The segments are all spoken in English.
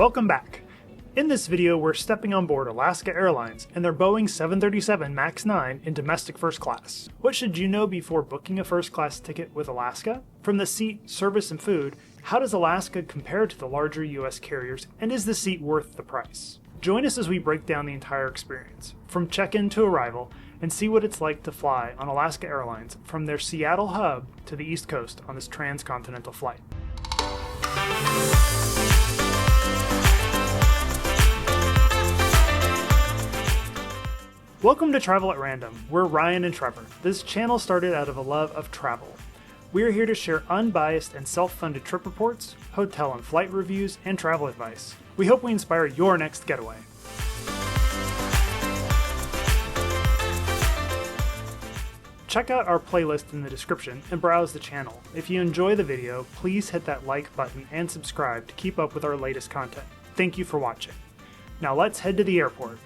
Welcome back. In this video, we're stepping on board Alaska Airlines and their Boeing 737 MAX 9 in domestic first class. What should you know before booking a first class ticket with Alaska? From the seat, service, and food, how does Alaska compare to the larger US carriers, and is the seat worth the price? Join us as we break down the entire experience, from check-in to arrival, and see what it's like to fly on Alaska Airlines from their Seattle hub to the East Coast on this transcontinental flight. Welcome to Travel at Random. We're Ryan and Trevor. This channel started out of a love of travel. We are here to share unbiased and self-funded trip reports, hotel and flight reviews, and travel advice. We hope we inspire your next getaway. Check out our playlist in the description and browse the channel. If you enjoy the video, please hit that like button and subscribe to keep up with our latest content. Thank you for watching. Now let's head to the airport.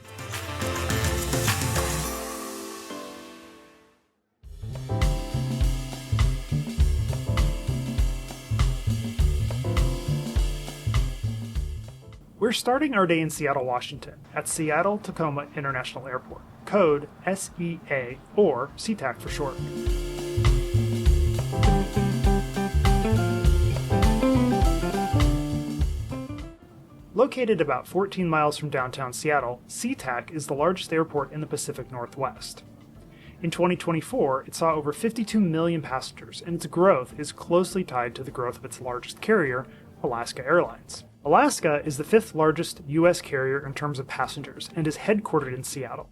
We're starting our day in Seattle, Washington, at Seattle-Tacoma International Airport, code SEA, or SeaTac for short. Located about 14 miles from downtown Seattle, SeaTac is the largest airport in the Pacific Northwest. In 2024, it saw over 52 million passengers, and its growth is closely tied to the growth of its largest carrier, Alaska Airlines. Alaska is the fifth largest U.S. carrier in terms of passengers and is headquartered in Seattle.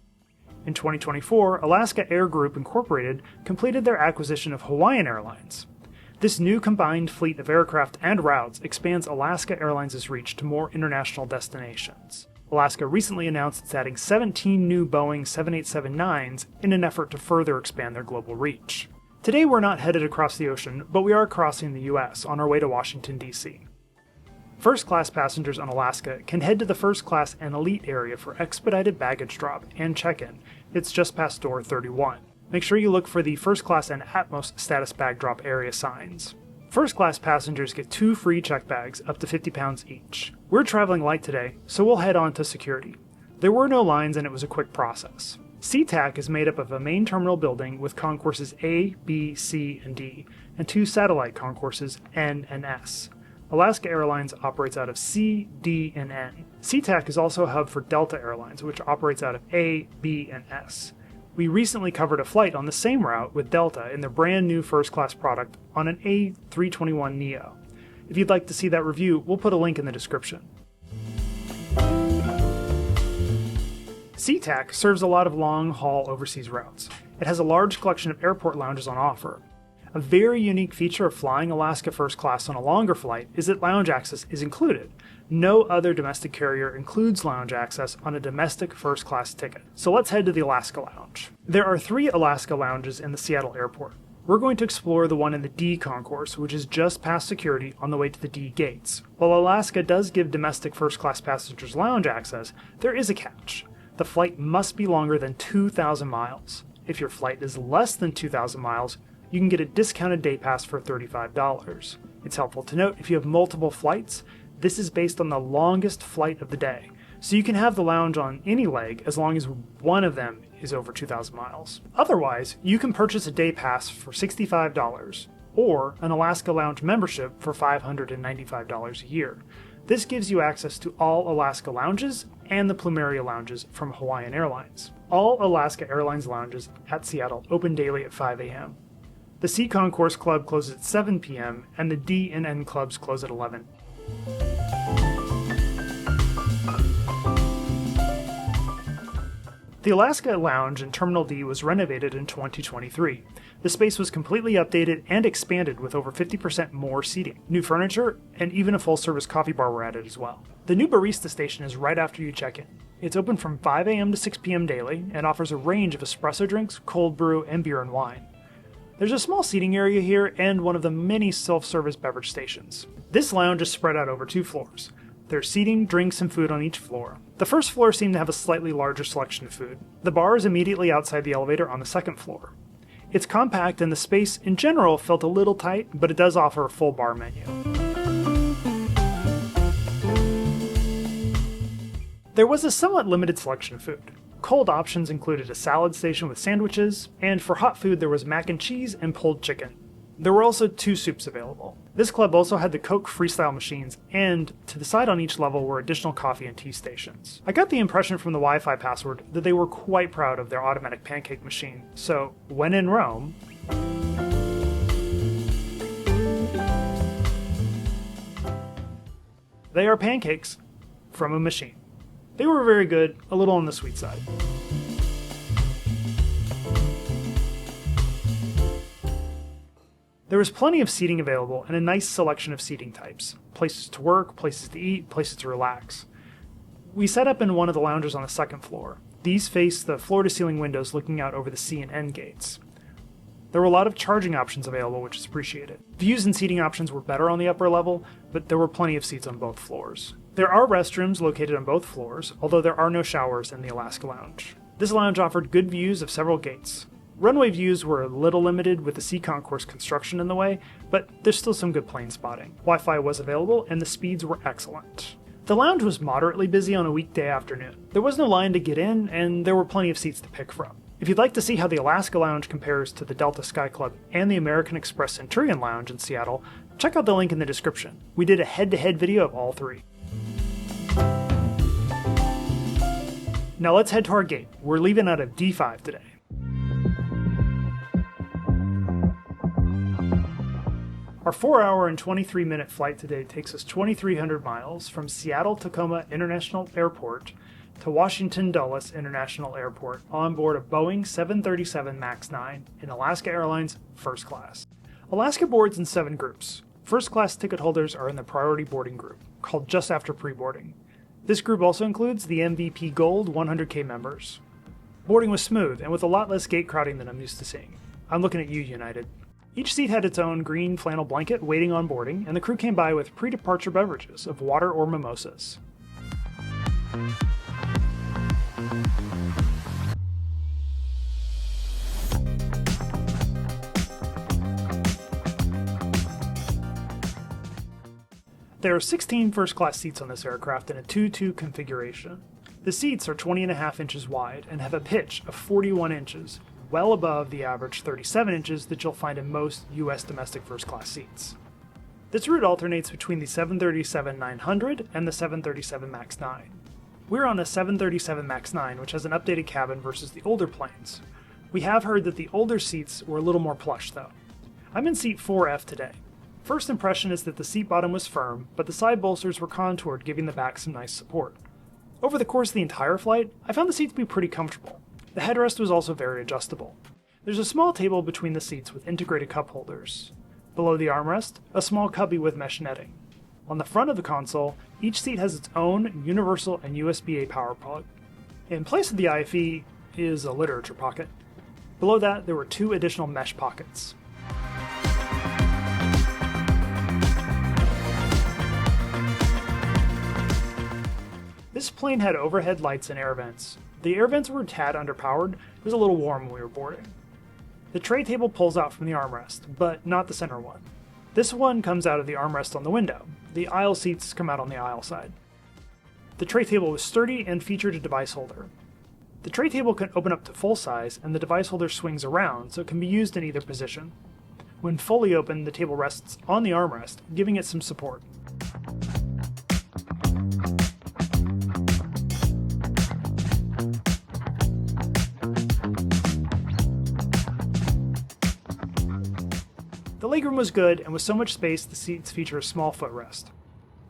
In 2024, Alaska Air Group Incorporated completed their acquisition of Hawaiian Airlines. This new combined fleet of aircraft and routes expands Alaska Airlines' reach to more international destinations. Alaska recently announced it's adding 17 new Boeing 787-9s in an effort to further expand their global reach. Today we're not headed across the ocean, but we are crossing the U.S. on our way to Washington, D.C. First-class passengers on Alaska can head to the first-class and elite area for expedited baggage drop and check-in. It's just past door 31. Make sure you look for the first-class and Atmos status bag drop area signs. First-class passengers get 2 free check bags up to 50 pounds each. We're traveling light today, so we'll head on to security. There were no lines and it was a quick process. SeaTac is made up of a main terminal building with concourses A, B, C, and D, and 2 satellite concourses N and S. Alaska Airlines operates out of C, D, and N. SeaTac is also a hub for Delta Airlines, which operates out of A, B, and S. We recently covered a flight on the same route with Delta in their brand new first-class product on an A321neo. If you'd like to see that review, we'll put a link in the description. SeaTac serves a lot of long-haul overseas routes. It has a large collection of airport lounges on offer. A very unique feature of flying Alaska First Class on a longer flight is that lounge access is included. No other domestic carrier includes lounge access on a domestic first class ticket. So let's head to the Alaska Lounge. There are 3 Alaska lounges in the Seattle airport. We're going to explore the one in the D concourse, which is just past security on the way to the D gates. While Alaska does give domestic first class passengers lounge access, there is a catch. The flight must be longer than 2,000 miles. If your flight is less than 2,000 miles, you can get a discounted day pass for $35. It's helpful to note if you have multiple flights, this is based on the longest flight of the day, so you can have the lounge on any leg as long as one of them is over 2,000 miles. Otherwise, you can purchase a day pass for $65 or an Alaska Lounge membership for $595 a year. This gives you access to all Alaska lounges and the Plumeria lounges from Hawaiian Airlines. All Alaska Airlines lounges at Seattle open daily at 5 a.m. The C Concourse Club closes at 7 p.m. and the D and N clubs close at 11. The Alaska Lounge in Terminal D was renovated in 2023. The space was completely updated and expanded with over 50% more seating. New furniture and even a full-service coffee bar were added as well. The new barista station is right after you check in. It's open from 5 a.m. to 6 p.m. daily and offers a range of espresso drinks, cold brew, and beer and wine. There's a small seating area here and one of the many self-service beverage stations. This lounge is spread out over 2 floors. There's seating, drinks, and food on each floor. The first floor seemed to have a slightly larger selection of food. The bar is immediately outside the elevator on the second floor. It's compact and the space in general felt a little tight, but it does offer a full bar menu. There was a somewhat limited selection of food. Cold options included a salad station with sandwiches, and for hot food there was mac and cheese and pulled chicken. There were also 2 soups available. This club also had the Coke freestyle machines, and to the side on each level were additional coffee and tea stations. I got the impression from the Wi-Fi password that they were quite proud of their automatic pancake machine, so when in Rome, they are pancakes from a machine. They were very good, a little on the sweet side. There was plenty of seating available and a nice selection of seating types. Places to work, places to eat, places to relax. We set up in one of the lounges on the 2nd floor. These face the floor-to-ceiling windows looking out over the sea and end gates. There were a lot of charging options available, which is appreciated. Views and seating options were better on the upper level, but there were plenty of seats on both floors. There are restrooms located on both floors, although there are no showers in the Alaska Lounge. This lounge offered good views of several gates. Runway views were a little limited with the sea concourse construction in the way, but there's still some good plane spotting. Wi-Fi was available, and the speeds were excellent. The lounge was moderately busy on a weekday afternoon. There was no line to get in, and there were plenty of seats to pick from. If you'd like to see how the Alaska Lounge compares to the Delta Sky Club and the American Express Centurion Lounge in Seattle, check out the link in the description. We did a head-to-head video of all 3. Now let's head to our gate. We're leaving out of D5 today. Our 4-hour and 23-minute flight today takes us 2,300 miles from Seattle-Tacoma International Airport to Washington Dulles International Airport on board a Boeing 737 MAX 9 in Alaska Airlines First Class. Alaska boards in 7 groups. First class ticket holders are in the priority boarding group, called just after pre-boarding. This group also includes the MVP Gold 100K members. Boarding was smooth and with a lot less gate crowding than I'm used to seeing. I'm looking at you, United. Each seat had its own green flannel blanket waiting on boarding, and the crew came by with pre-departure beverages of water or mimosas. There are 16 first-class seats on this aircraft in a 2-2 configuration. The seats are 20.5 inches wide and have a pitch of 41 inches, well above the average 37 inches that you'll find in most U.S. domestic first-class seats. This route alternates between the 737-900 and the 737 MAX 9. We're on a 737 MAX 9, which has an updated cabin versus the older planes. We have heard that the older seats were a little more plush, though. I'm in seat 4F today. First impression is that the seat bottom was firm, but the side bolsters were contoured, giving the back some nice support. Over the course of the entire flight, I found the seat to be pretty comfortable. The headrest was also very adjustable. There's a small table between the seats with integrated cup holders. Below the armrest, a small cubby with mesh netting. On the front of the console, each seat has its own universal and USB-A power plug. In place of the IFE is a literature pocket. Below that, there were 2 additional mesh pockets. This plane had overhead lights and air vents. The air vents were a tad underpowered. It was a little warm when we were boarding. The tray table pulls out from the armrest, but not the center one. This one comes out of the armrest on the window. The aisle seats come out on the aisle side. The tray table was sturdy and featured a device holder. The tray table can open up to full size, and the device holder swings around, so it can be used in either position. When fully open, the table rests on the armrest, giving it some support. The legroom was good, and with so much space, the seats feature a small footrest.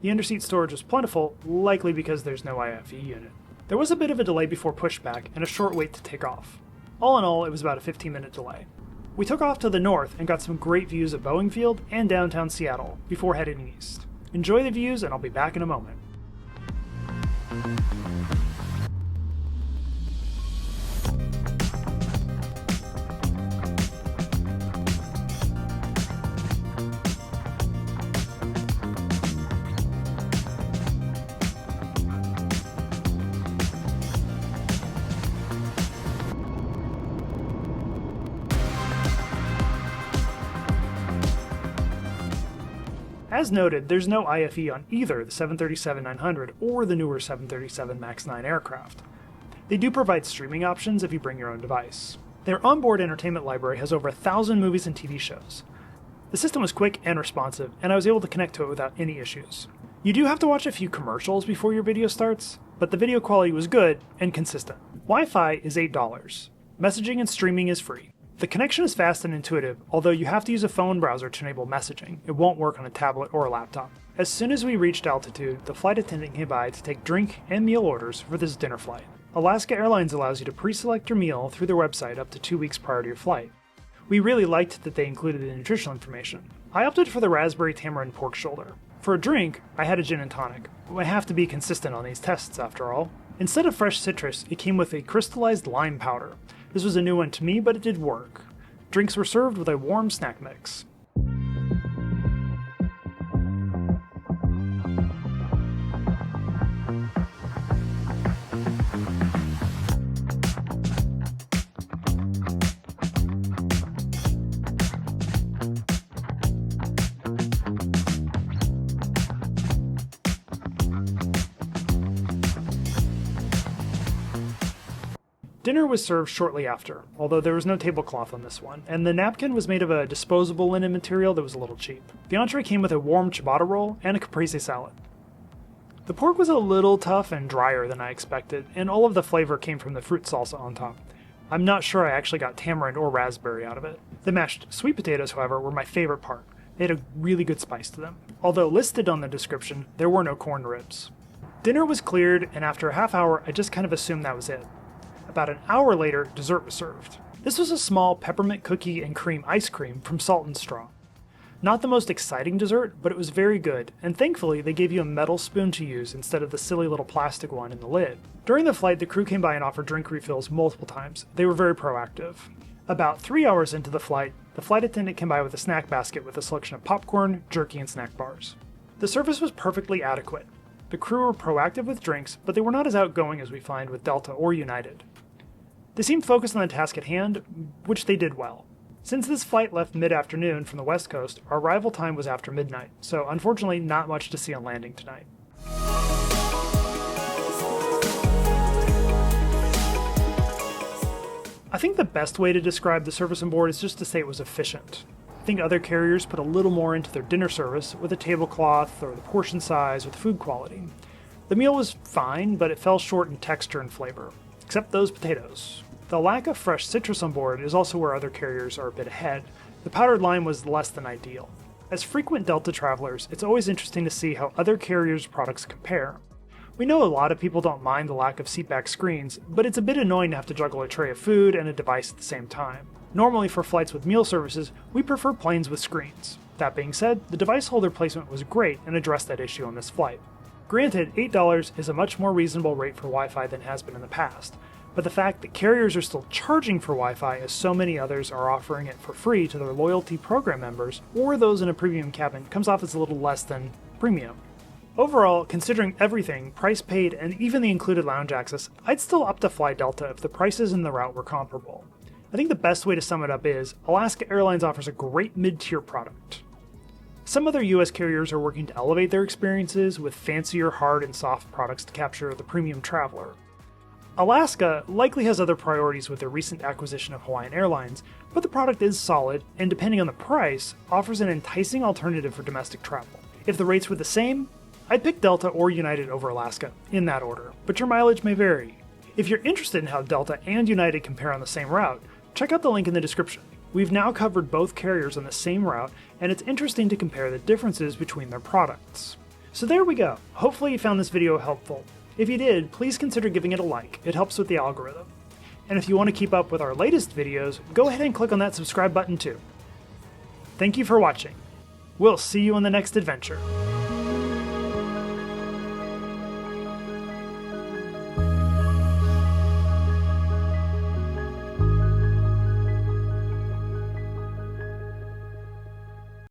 The underseat storage was plentiful, likely because there's no IFE unit. There was a bit of a delay before pushback, and a short wait to take off. All in all, it was about a 15-minute delay. We took off to the north and got some great views of Boeing Field and downtown Seattle before heading east. Enjoy the views, and I'll be back in a moment. As As noted, there's no IFE on either the 737-900 or the newer 737 MAX 9 aircraft. They do provide streaming options if you bring your own device. Their onboard entertainment library has over 1,000 movies and TV shows. The system was quick and responsive, and I was able to connect to it without any issues. You do have to watch a few commercials before your video starts, but the video quality was good and consistent. Wi-Fi is $8. Messaging and streaming is free. The connection is fast and intuitive, although you have to use a phone browser to enable messaging. It won't work on a tablet or a laptop. As soon as we reached altitude, the flight attendant came by to take drink and meal orders for this dinner flight. Alaska Airlines allows you to pre-select your meal through their website up to 2 weeks prior to your flight. We really liked that they included the nutritional information. I opted for the raspberry tamarind pork shoulder. For a drink, I had a gin and tonic. I have to be consistent on these tests after all. Instead of fresh citrus, it came with a crystallized lime powder. This was a new one to me, but it did work. Drinks were served with a warm snack mix. Dinner was served shortly after, although there was no tablecloth on this one, and the napkin was made of a disposable linen material that was a little cheap. The entree came with a warm ciabatta roll and a caprese salad. The pork was a little tough and drier than I expected, and all of the flavor came from the fruit salsa on top. I'm not sure I actually got tamarind or raspberry out of it. The mashed sweet potatoes, however, were my favorite part. They had a really good spice to them. Although listed on the description, there were no corn ribs. Dinner was cleared, and after a half hour, I just kind of assumed that was it. About an hour later, dessert was served. This was a small peppermint cookie and cream ice cream from Salt and Straw. Not the most exciting dessert, but it was very good, and thankfully they gave you a metal spoon to use instead of the silly little plastic one in the lid. During the flight, the crew came by and offered drink refills multiple times. They were very proactive. About 3 hours into the flight attendant came by with a snack basket with a selection of popcorn, jerky, and snack bars. The service was perfectly adequate. The crew were proactive with drinks, but they were not as outgoing as we find with Delta or United. They seemed focused on the task at hand, which they did well. Since this flight left mid-afternoon from the West Coast, our arrival time was after midnight, so unfortunately not much to see on landing tonight. I think the best way to describe the service on board is just to say it was efficient. I think other carriers put a little more into their dinner service, with a tablecloth or the portion size or the food quality. The meal was fine, but it fell short in texture and flavor. Except those potatoes. The lack of fresh citrus on board is also where other carriers are a bit ahead. The powdered lime was less than ideal. As frequent Delta travelers, it's always interesting to see how other carriers' products compare. We know a lot of people don't mind the lack of seatback screens, but it's a bit annoying to have to juggle a tray of food and a device at the same time. Normally for flights with meal services, we prefer planes with screens. That being said, the device holder placement was great and addressed that issue on this flight. Granted, $8 is a much more reasonable rate for Wi-Fi than has been in the past, but the fact that carriers are still charging for Wi-Fi as so many others are offering it for free to their loyalty program members or those in a premium cabin comes off as a little less than premium. Overall, considering everything, price paid, and even the included lounge access, I'd still opt to fly Delta if the prices and the route were comparable. I think the best way to sum it up is, Alaska Airlines offers a great mid-tier product. Some other US carriers are working to elevate their experiences with fancier hard and soft products to capture the premium traveler. Alaska likely has other priorities with their recent acquisition of Hawaiian Airlines, but the product is solid, and depending on the price, offers an enticing alternative for domestic travel. If the rates were the same, I'd pick Delta or United over Alaska, in that order, but your mileage may vary. If you're interested in how Delta and United compare on the same route, check out the link in the description. We've now covered both carriers on the same route, and it's interesting to compare the differences between their products. So there we go. Hopefully you found this video helpful. If you did, please consider giving it a like. It helps with the algorithm. And if you want to keep up with our latest videos, go ahead and click on that subscribe button too. Thank you for watching. We'll see you on the next adventure.